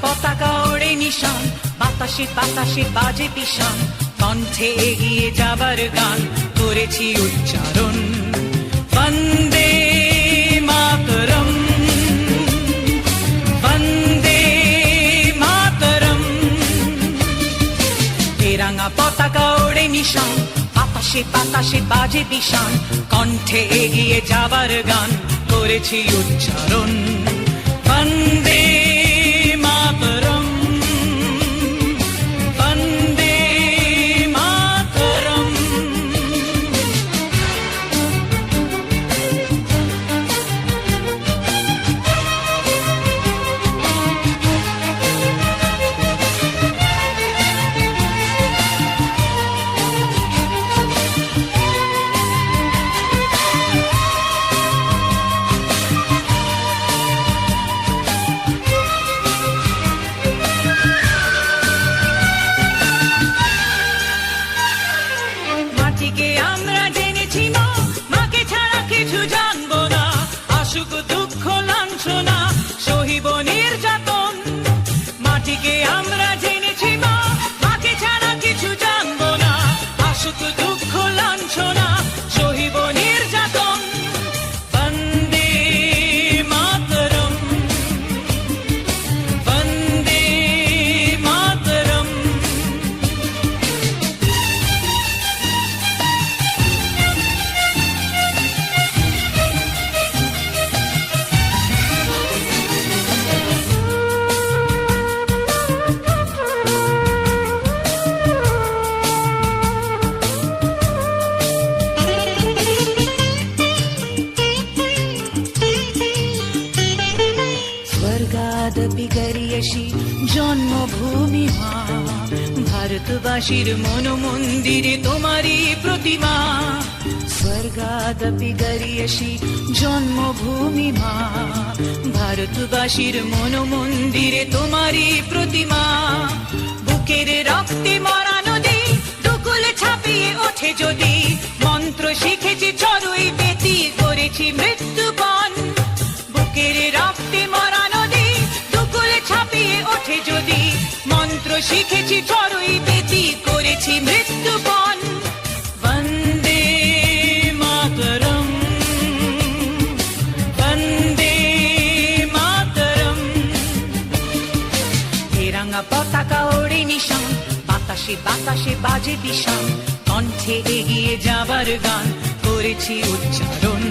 পতাকা ওড়ে নিশান, বাতাসে বাতাসে বাজে পিশান, কণ্ঠে এগিয়ে যাবার গান করেছি উচ্চারণ। বন্দে মাতরম, বন্দে মাতরম। তেরাঙা পতাকা ওড়ে নিশান, বাতাসে বাতাসে বাজে পিশান, কণ্ঠে এগিয়ে যাবার গান করেছি উচ্চারণ। বন্দে মাতরম, বন্দে মাতরম। মাটিকে আমরা জেনেছি মা, মাকে ছাড়া কিছু জানবো না। আসুক দুঃখ লাঞ্ছনা, সহিব নির্যাতন। মাটিকে আমরা জেনেছি মা, মাকে ছাড়া কিছু জানবো না। আসুক দুঃখ লাঞ্ছনা, সহিব নির্যাতন। বন্দে মাতরম, বন্দে মাতরম। স্বর্গাদপি গরিয়সী জন্মভূমি মা, ভারতবাসীর মন মন্দিরে তোমারই প্রতিমা। স্বর্গাদপি গরিয়সী জন্মভূমি মা, ভারতবাসীর মন মন্দিরে তোমারই প্রতিমা। বুকের রক্তে মরা নদী দুকুলে ছাপিয়ে ওঠে যদি, মন্ত্র শিখেছি চড়ুই বেতি করেছি মৃত্যুপণ। বুকের রক্তে মরা নদী দুকুলে ছাপিয়ে ওঠে যদি, মন্ত্র শিখেছি চড়ুই বেতি করেছি মৃত্যুপণ। বন্দে মাতরম, বন্দে মাতরম। তেরাঙা পতাকা ওড়ে নিশান, বাতাসে বাতাসে বাজে পিশান, কণ্ঠে এগিয়ে যাবার গান করেছি উচ্চারণ।